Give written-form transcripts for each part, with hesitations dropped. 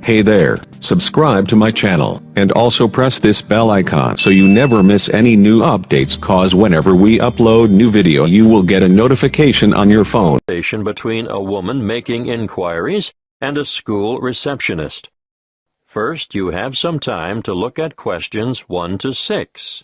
Hey there, subscribe to my channel, and also press this bell icon so you never miss any new updates, cause whenever we upload new video you will get a notification on your phone. Between a woman making inquiries and a school receptionist. First, you have some time to look at questions 1 to 6.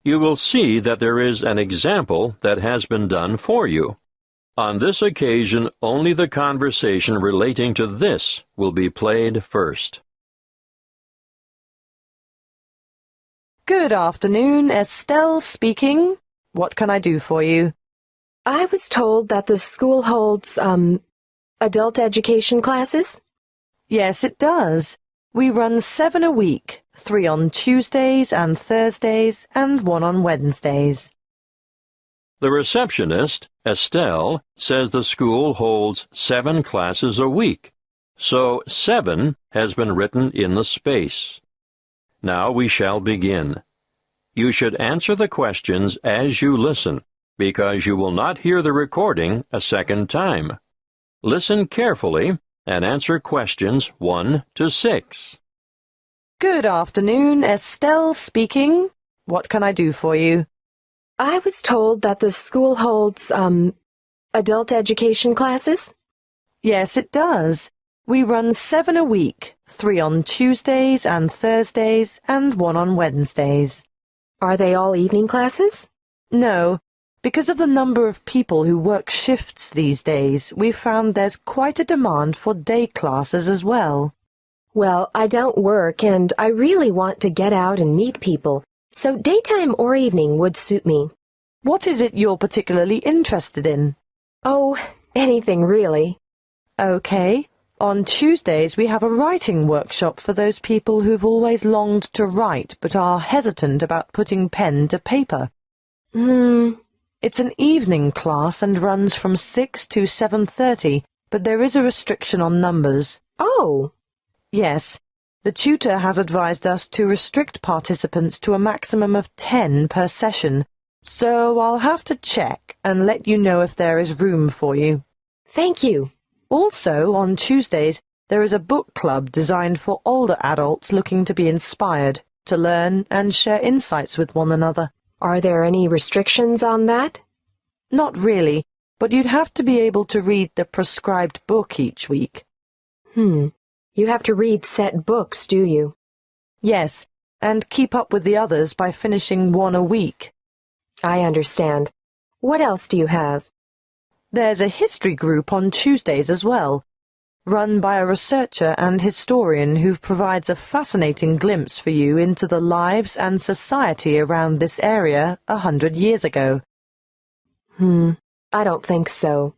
You will see that there is an example that has been done for you. On this occasion, only the conversation relating to this will be played first. Good afternoon, Estelle speaking. What can I do for you? I was told that the school holds, adult education classes? Yes, it does. We run 7 a week, 3 on Tuesdays and Thursdays, and 1 on Wednesdays. The receptionist, Estelle, says the school holds 7 classes a week, so 7 has been written in the space. Now we shall begin. You should answer the questions as you listen, because you will not hear the recording a second time. Listen carefully and answer questions 1 to 6. Good afternoon, Estelle speaking. What can I do for you? I was told that the school holds, adult education classes? Yes, it does. We run 7 a week, 3 on Tuesdays and Thursdays, and 1 on Wednesdays. Are they all evening classes? No. Because of the number of people who work shifts these days, we've found there's quite a demand for day classes as well. Well, I don't work, and I really want to get out and meet people, so daytime or evening would suit me. What is it you're particularly interested in? Oh, anything really. Okay. On Tuesdays, we have a writing workshop for those people who've always longed to write but are hesitant about putting pen to paper. It's an evening class and runs from 6 to 7:30, but there is a restriction on numbers. Oh! Yes. The tutor has advised us to restrict participants to a maximum of 10 per session, so I'll have to check and let you know if there is room for you. Thank you. Also, on Tuesdays, there is a book club designed for older adults looking to be inspired, to learn and share insights with one another. Are there any restrictions on that? Not really, but you'd have to be able to read the prescribed book each week. You have to read set books, do you? Yes, and keep up with the others by finishing 1 a week. I understand. What else do you have? There's a history group on Tuesdays as well, run by a researcher and historian who provides a fascinating glimpse for you into the lives and society around this area 100 years ago. I don't think so.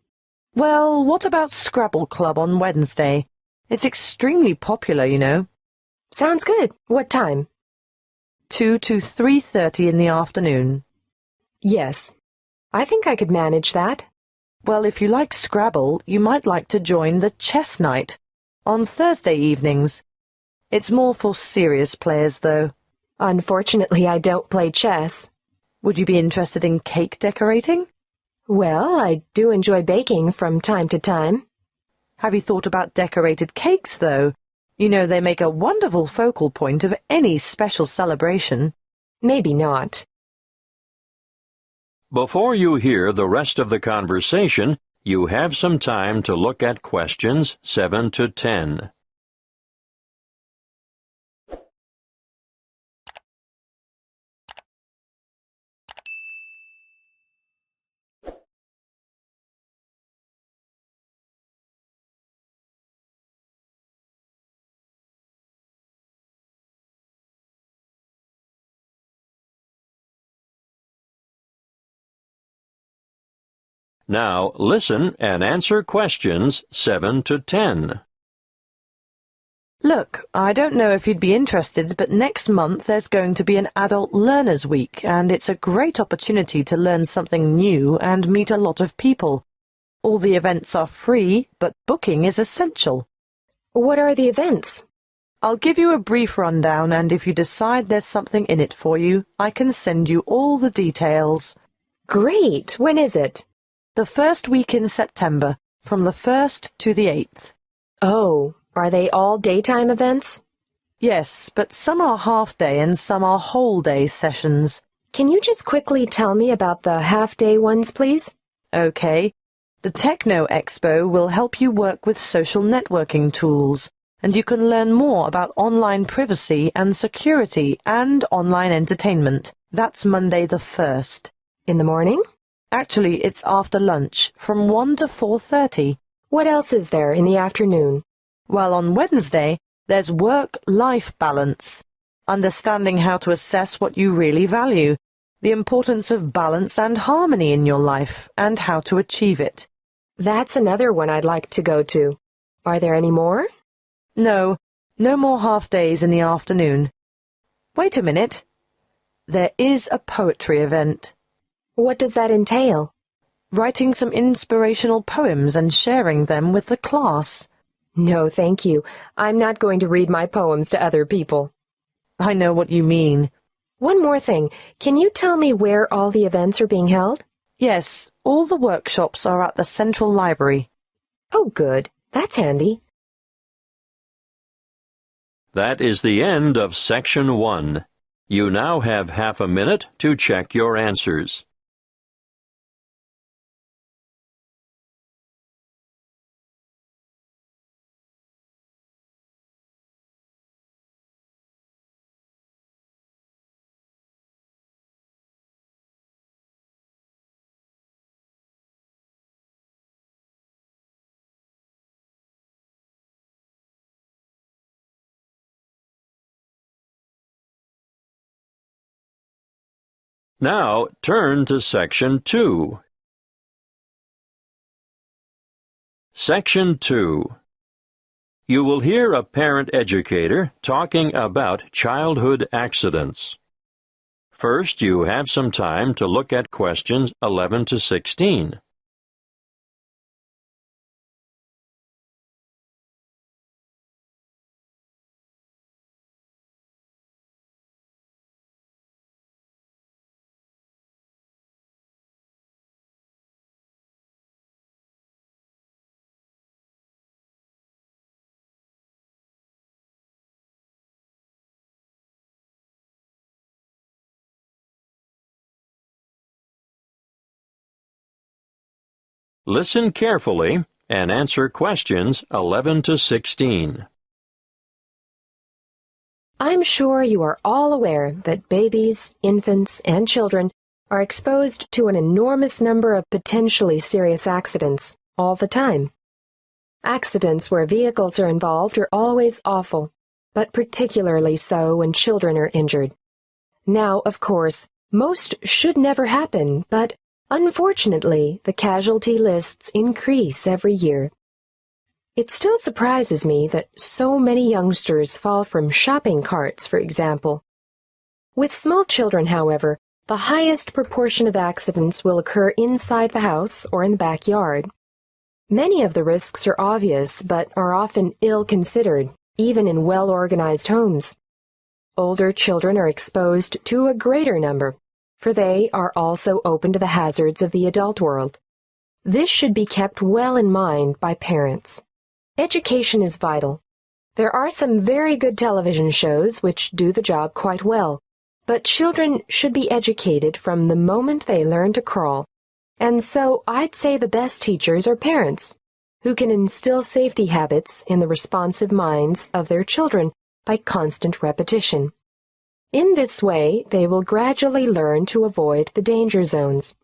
Well, what about Scrabble Club on Wednesday? It's extremely popular, you know. Sounds good. What time? 2 to 3:30 in the afternoon. Yes. I think I could manage that. Well, if you like Scrabble, you might like to join the chess night on Thursday evenings. It's more for serious players, though. Unfortunately, I don't play chess. Would you be interested in cake decorating? Well, I do enjoy baking from time to time. Have you thought about decorated cakes, though? You know, they make a wonderful focal point of any special celebration. Maybe not. Before you hear the rest of the conversation, you have some time to look at questions 7 to 10. Now listen and answer questions 7 to 10. Look, I don't know if you'd be interested, but next month there's going to be an Adult Learners Week, and it's a great opportunity to learn something new and meet a lot of people. All the events are free, but booking is essential. What are the events? I'll give you a brief rundown, and if you decide there's something in it for you, I can send you all the details. Great! When is it? The first week in September, from the 1st to the 8th. Oh, are they all daytime events? Yes, but some are half-day and some are whole-day sessions. Can you just quickly tell me about the half-day ones, please? Okay. The Techno Expo will help you work with social networking tools, and you can learn more about online privacy and security and online entertainment. That's Monday the 1st. In the morning? Actually, it's after lunch, from 1 to 4:30. What else is there in the afternoon? While on Wednesday, there's work-life balance, understanding how to assess what you really value, the importance of balance and harmony in your life, and how to achieve it. That's another one I'd like to go to. Are there any more? No more half-days in the afternoon. Wait a minute. There is a poetry event. What does that entail? Writing some inspirational poems and sharing them with the class. No, thank you. I'm not going to read my poems to other people. I know what you mean. One more thing. Can you tell me where all the events are being held? Yes, all the workshops are at the Central Library. Oh, good. That's handy. That is the end of Section 1. You now have half a minute to check your answers. Now turn to Section 2. Section 2. You will hear a parent educator talking about childhood accidents. First, you have some time to look at questions 11 to 16. Listen carefully and answer questions 11 to 16. I'm sure you are all aware that babies, infants, and children are exposed to an enormous number of potentially serious accidents all the time. Accidents where vehicles are involved are always awful, but particularly so when children are injured. Now, of course, most should never happen, but unfortunately, the casualty lists increase every year. It still surprises me that so many youngsters fall from shopping carts, for example. With small children, however, the highest proportion of accidents will occur inside the house or in the backyard. Many of the risks are obvious, but are often ill-considered, even in well-organized homes. Older children are exposed to a greater number, for they are also open to the hazards of the adult world. This should be kept well in mind by parents. Education is vital. There are some very good television shows which do the job quite well, but children should be educated from the moment they learn to crawl. And so I'd say the best teachers are parents, who can instill safety habits in the responsive minds of their children by constant repetition. In this way, they will gradually learn to avoid the danger zones.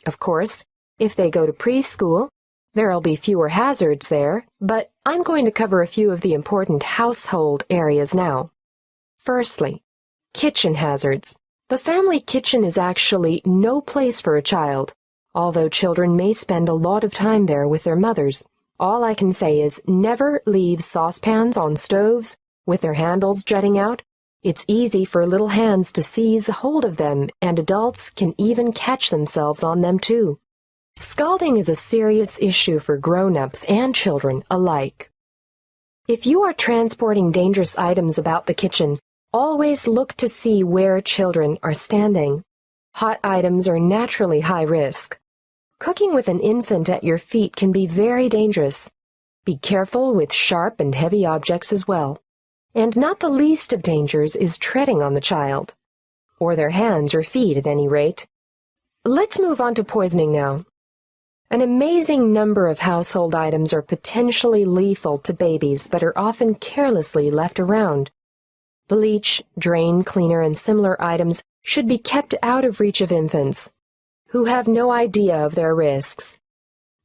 Of course, if they go to preschool, there'll be fewer hazards there, but I'm going to cover a few of the important household areas now. Firstly, kitchen hazards. The family kitchen is actually no place for a child, although children may spend a lot of time there with their mothers. All I can say is never leave saucepans on stoves with their handles jutting out. It's easy for little hands to seize hold of them, and adults can even catch themselves on them too. Scalding is a serious issue for grown-ups and children alike. If you are transporting dangerous items about the kitchen, always look to see where children are standing. Hot items are naturally high risk. Cooking with an infant at your feet can be very dangerous. Be careful with sharp and heavy objects as well. And not the least of dangers is treading on the child, or their hands or feet at any rate. Let's move on to poisoning now. An amazing number of household items are potentially lethal to babies but are often carelessly left around. Bleach, drain cleaner, and similar items should be kept out of reach of infants, who have no idea of their risks.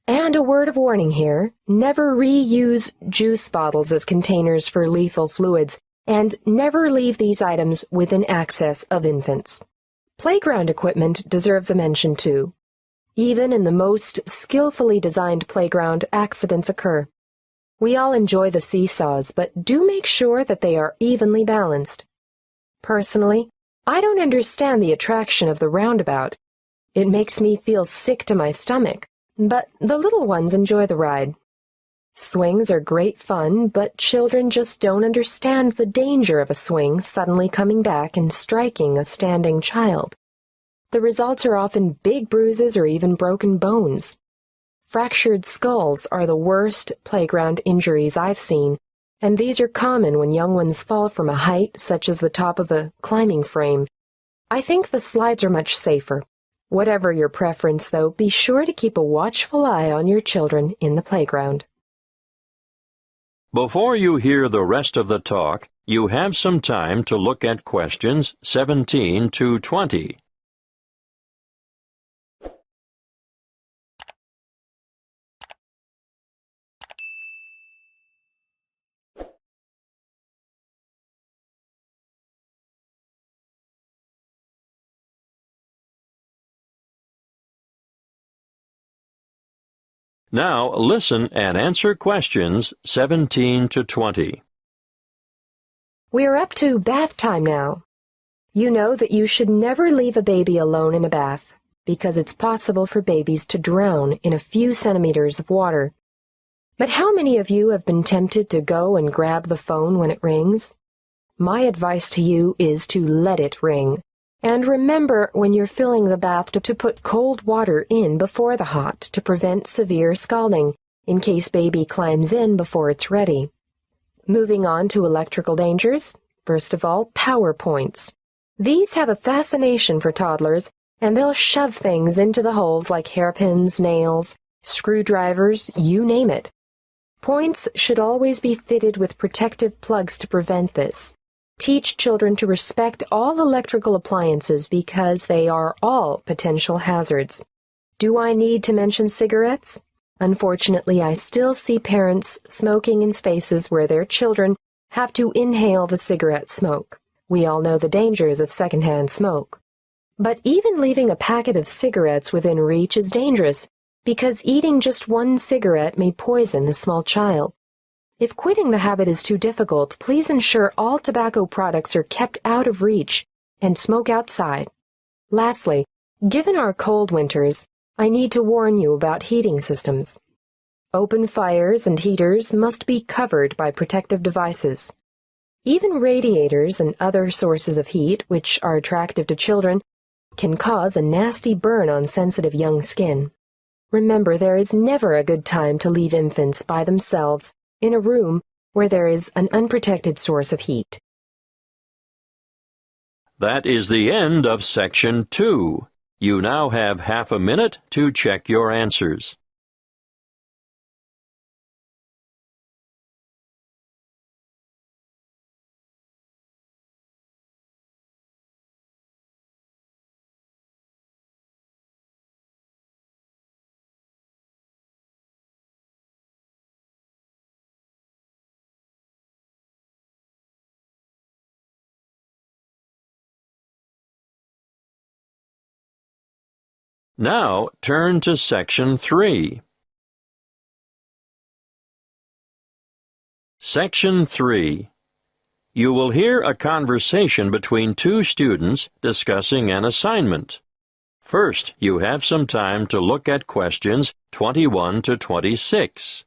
And a word of warning here, never reuse juice bottles as containers for lethal fluids, and never leave these items within access of infants. Playground equipment deserves a mention too. Even in the most skillfully designed playground, accidents occur. We all enjoy the seesaws, but do make sure that they are evenly balanced. Personally, I don't understand the attraction of the roundabout. It makes me feel sick to my stomach, but the little ones enjoy the ride. Swings are great fun, but children just don't understand the danger of a swing suddenly coming back and striking a standing child. The results are often big bruises or even broken bones. Fractured skulls are the worst playground injuries I've seen, and these are common when young ones fall from a height such as the top of a climbing frame. I think the slides are much safer. Whatever your preference, though, be sure to keep a watchful eye on your children in the playground. Before you hear the rest of the talk, you have some time to look at questions 17 to 20. Now listen and answer questions 17 to 20. We're up to bath time now. You know that you should never leave a baby alone in a bath, because it's possible for babies to drown in a few centimeters of water. But how many of you have been tempted to go and grab the phone when it rings? My advice to you is to let it ring. And remember when you're filling the bath to put cold water in before the hot to prevent severe scalding, in case baby climbs in before it's ready. Moving on to electrical dangers, first of all, power points. These have a fascination for toddlers, and they'll shove things into the holes like hairpins, nails, screwdrivers, you name it. Points should always be fitted with protective plugs to prevent this. Teach children to respect all electrical appliances because they are all potential hazards. Do I need to mention cigarettes? Unfortunately, I still see parents smoking in spaces where their children have to inhale the cigarette smoke. We all know the dangers of secondhand smoke. But even leaving a packet of cigarettes within reach is dangerous because eating just one cigarette may poison a small child. If quitting the habit is too difficult, please ensure all tobacco products are kept out of reach and smoke outside. Lastly, given our cold winters, I need to warn you about heating systems. Open fires and heaters must be covered by protective devices. Even radiators and other sources of heat, which are attractive to children, can cause a nasty burn on sensitive young skin. Remember, there is never a good time to leave infants by themselves in a room where there is an unprotected source of heat. That is the end of Section 2. You now have half a minute to check your answers. Now turn to Section 3. Section 3. You will hear a conversation between two students discussing an assignment. First, you have some time to look at questions 21 to 26.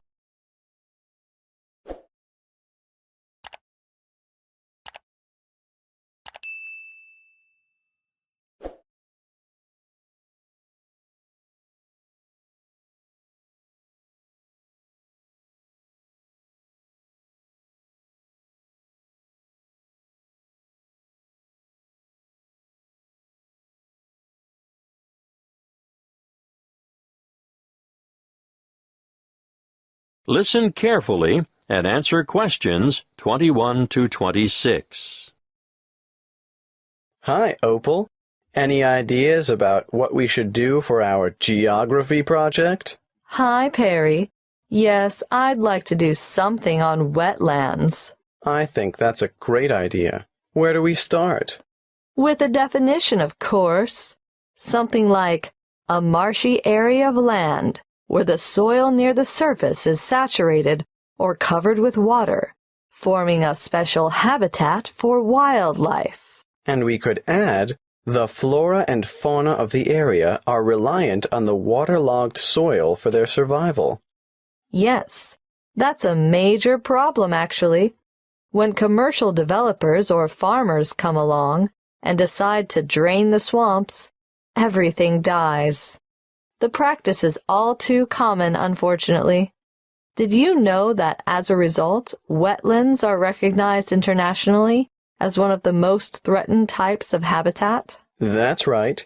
Listen carefully and answer questions 21 to 26. Hi, Opal. Any ideas about what we should do for our geography project? Hi, Perry. Yes, I'd like to do something on wetlands. I think that's a great idea. Where do we start? With a definition, of course. Something like a marshy area of land where the soil near the surface is saturated or covered with water, forming a special habitat for wildlife. And we could add, the flora and fauna of the area are reliant on the waterlogged soil for their survival. Yes, that's a major problem, actually. When commercial developers or farmers come along and decide to drain the swamps, everything dies. The practice is all too common, unfortunately. Did you know that as a result, wetlands are recognized internationally as one of the most threatened types of habitat? That's right.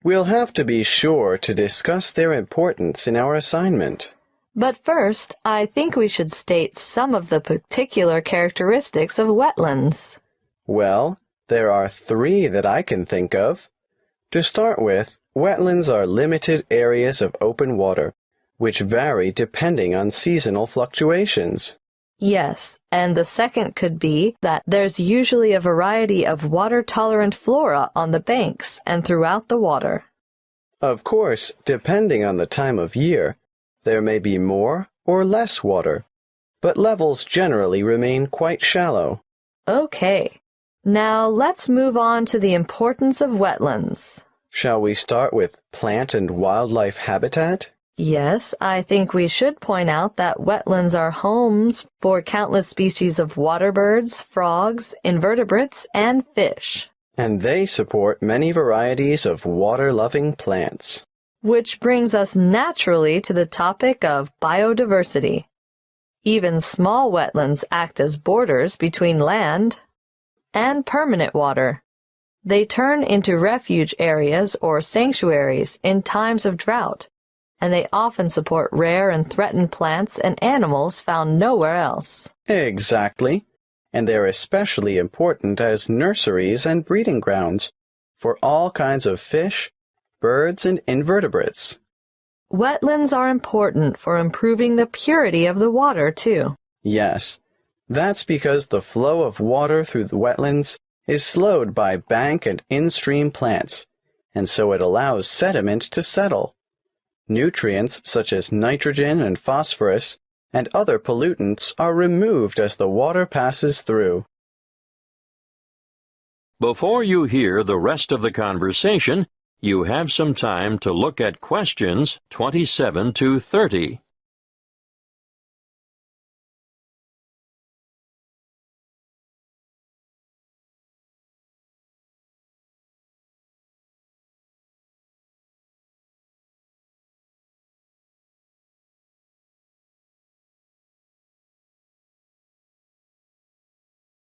We'll have to be sure to discuss their importance in our assignment. But first, I think we should state some of the particular characteristics of wetlands. Well, there are 3 that I can think of. To start with, wetlands are limited areas of open water, which vary depending on seasonal fluctuations. Yes, and the second could be that there's usually a variety of water-tolerant flora on the banks and throughout the water. Of course, depending on the time of year, there may be more or less water, but levels generally remain quite shallow. Okay, now let's move on to the importance of wetlands. Shall we start with plant and wildlife habitat? Yes, I think we should point out that wetlands are homes for countless species of water birds, frogs, invertebrates, and fish. And they support many varieties of water-loving plants. Which brings us naturally to the topic of biodiversity. Even small wetlands act as borders between land and permanent water. They turn into refuge areas or sanctuaries in times of drought, and they often support rare and threatened plants and animals found nowhere else. Exactly. And they're especially important as nurseries and breeding grounds for all kinds of fish, birds, and invertebrates. Wetlands are important for improving the purity of the water, too. Yes, that's because the flow of water through the wetlands is slowed by bank and in-stream plants, and so it allows sediment to settle. Nutrients such as nitrogen and phosphorus and other pollutants are removed as the water passes through. Before you hear the rest of the conversation, you have some time to look at questions 27 to 30.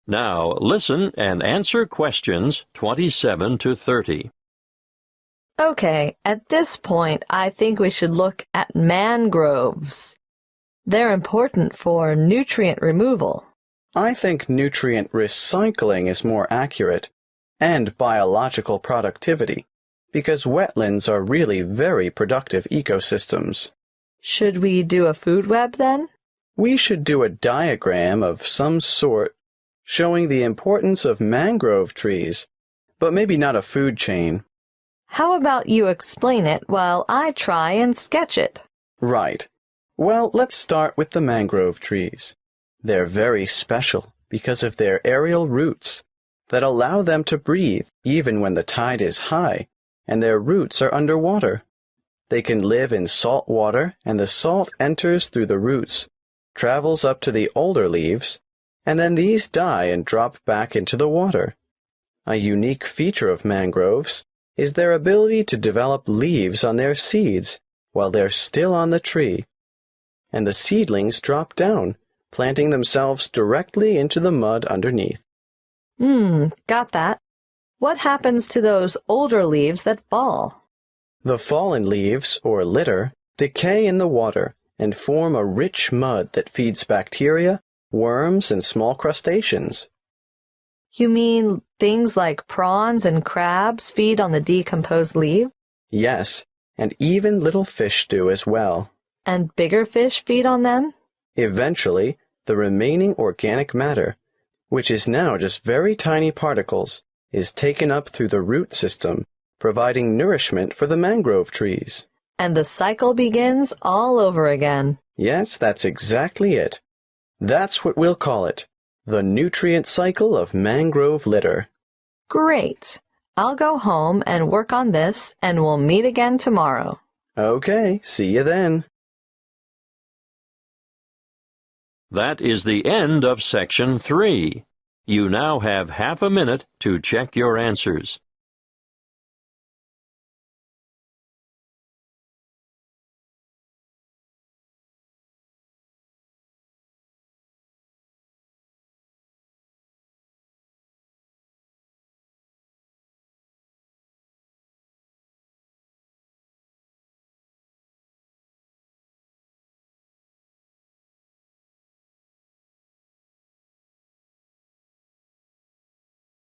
Now listen and answer questions 27 to 30. Okay, at this point, I think we should look at mangroves. They're important for nutrient removal. I think nutrient recycling is more accurate, and biological productivity, because wetlands are really very productive ecosystems. Should we do a food web then? We should do a diagram of some sort showing the importance of mangrove trees, but maybe not a food chain. How about you explain it while I try and sketch it? Right. Well, let's start with the mangrove trees. They're very special because of their aerial roots that allow them to breathe even when the tide is high and their roots are underwater. They can live in salt water, and the salt enters through the roots, travels up to the older leaves, and then these die and drop back into the water. A unique feature of mangroves is their ability to develop leaves on their seeds while they're still on the tree, and the seedlings drop down, planting themselves directly into the mud underneath. Got that. What happens to those older leaves that fall? The fallen leaves, or litter, decay in the water and form a rich mud that feeds bacteria, worms, and small crustaceans. You mean things like prawns and crabs feed on the decomposed leaf? Yes, and even little fish do as well. And bigger fish feed on them? Eventually, the remaining organic matter, which is now just very tiny particles, is taken up through the root system, providing nourishment for the mangrove trees. And the cycle begins all over again. Yes, that's exactly it. That's what we'll call it, the nutrient cycle of mangrove litter. Great. I'll go home and work on this, and we'll meet again tomorrow. Okay, see you then. That is the end of Section 3. You now have half a minute to check your answers.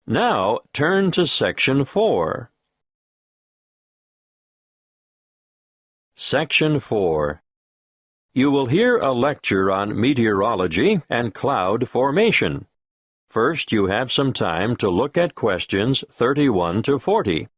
Now turn to Section 4. Section 4. You will hear a lecture on meteorology and cloud formation. First, you have some time to look at questions 31 to 40.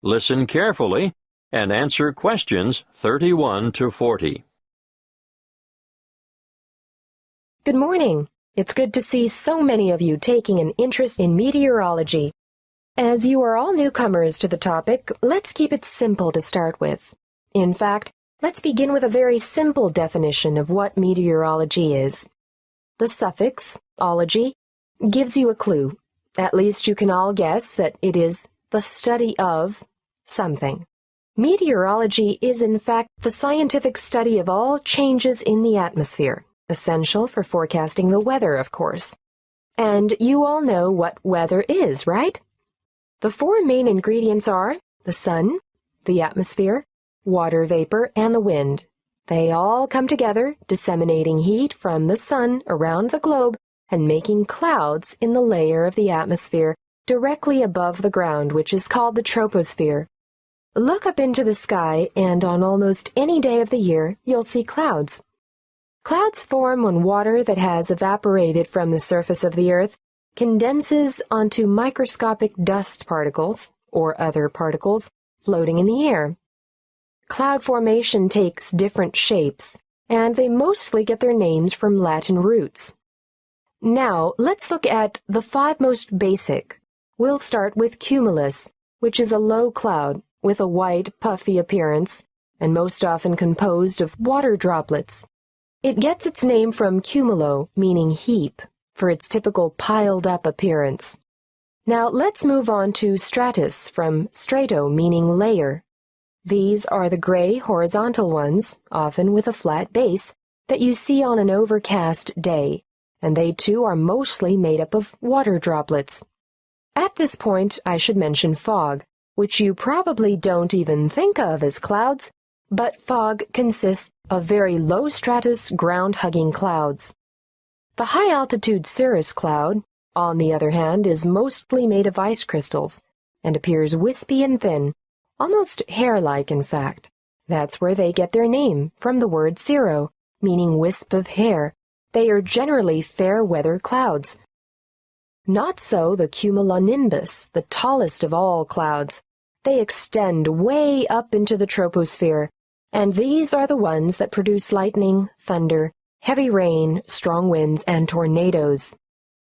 Listen carefully and answer questions 31 to 40. Good morning. It's good to see so many of you taking an interest in meteorology. As you are all newcomers to the topic, let's keep it simple to start with. In fact, let's begin with a very simple definition of what meteorology is. The suffix, ology, gives you a clue. At least you can all guess that it is the study of something. Meteorology is in fact the scientific study of all changes in the atmosphere, essential for forecasting the weather, of course. And you all know what weather is, right? The four main ingredients are the sun, the atmosphere, water vapor, and the wind. They all come together, disseminating heat from the sun around the globe and making clouds in the layer of the atmosphere directly above the ground, which is called the troposphere. Look up into the sky, and on almost any day of the year, you'll see clouds. Clouds form when water that has evaporated from the surface of the earth condenses onto microscopic dust particles, or other particles, floating in the air. Cloud formation takes different shapes, and they mostly get their names from Latin roots. Now, let's look at the five most basic. We'll start with cumulus, which is a low cloud with a white, puffy appearance, and most often composed of water droplets. It gets its name from cumulo, meaning heap, for its typical piled-up appearance. Now let's move on to stratus, from strato, meaning layer. These are the gray, horizontal ones, often with a flat base, that you see on an overcast day, and they too are mostly made up of water droplets. At this point, I should mention fog, which you probably don't even think of as clouds, but fog consists of very low-stratus, ground-hugging clouds. The high-altitude cirrus cloud, on the other hand, is mostly made of ice crystals and appears wispy and thin, almost hair-like in fact. That's where they get their name, from the word cirro, meaning wisp of hair. They are generally fair-weather clouds. Not so the cumulonimbus, the tallest of all clouds. They extend way up into the troposphere, and these are the ones that produce lightning, thunder, heavy rain, strong winds, and tornadoes.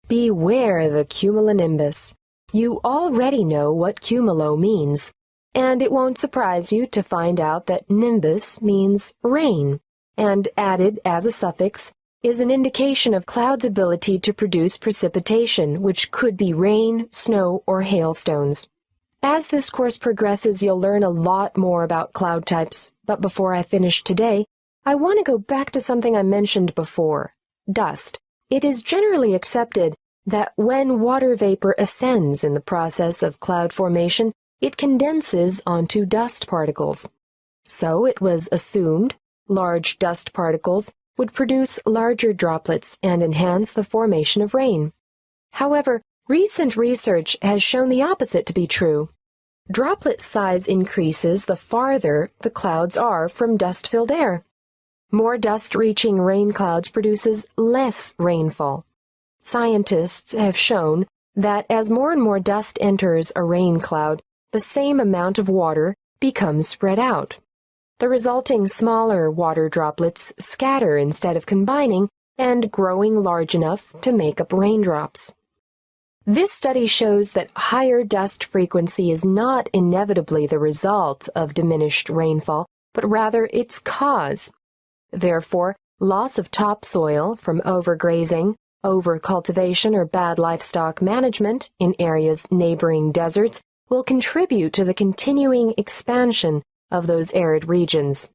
Beware the cumulonimbus. You already know what cumulo means, and it won't surprise you to find out that nimbus means rain, and added as a suffix is an indication of clouds' ability to produce precipitation, which could be rain, snow, or hailstones. As this course progresses, you'll learn a lot more about cloud types, but before I finish today, I want to go back to something I mentioned before, dust. It is generally accepted that when water vapor ascends in the process of cloud formation, it condenses onto dust particles. So it was assumed large dust particles would produce larger droplets and enhance the formation of rain. However, recent research has shown the opposite to be true. Droplet size increases the farther the clouds are from dust-filled air. More dust reaching rain clouds produces less rainfall. Scientists have shown that as more and more dust enters a rain cloud, the same amount of water becomes spread out. The resulting smaller water droplets scatter instead of combining and growing large enough to make up raindrops. This study shows that higher dust frequency is not inevitably the result of diminished rainfall, but rather its cause. Therefore, loss of topsoil from overgrazing, overcultivation, or bad livestock management in areas neighboring deserts will contribute to the continuing expansion of those arid regions.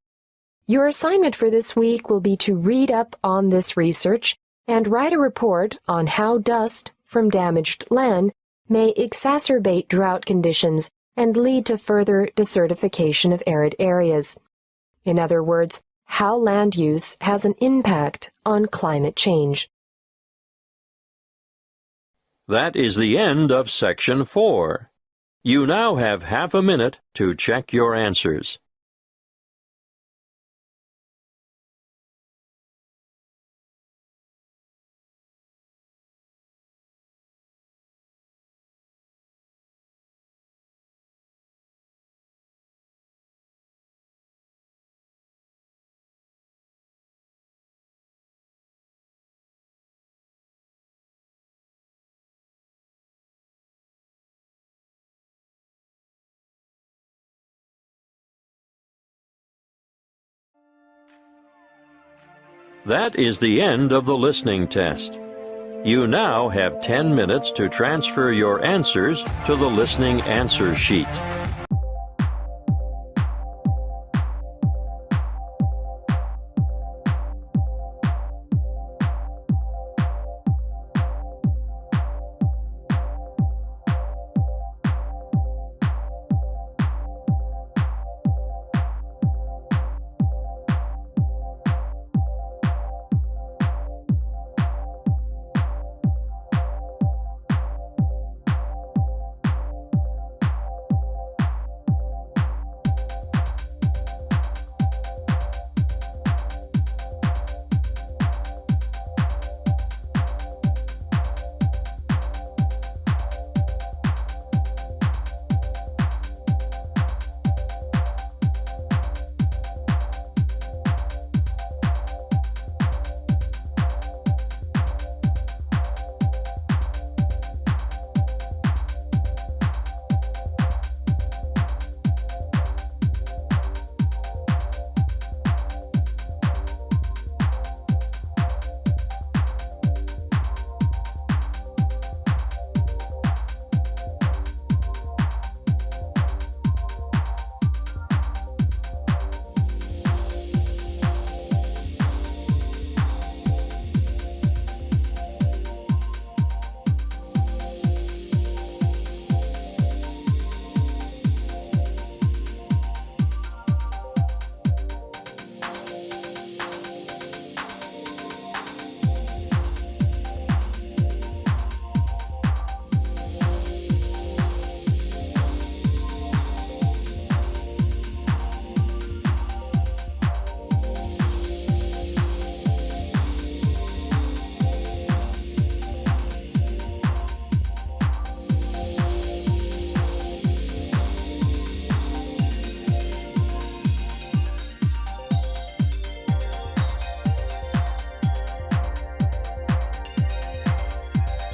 Your assignment for this week will be to read up on this research and write a report on how dust from damaged land may exacerbate drought conditions and lead to further desertification of arid areas. In other words, how land use has an impact on climate change. That is the end of Section 4. You now have half a minute to check your answers. That is the end of the listening test. You now have 10 minutes to transfer your answers to the listening answer sheet.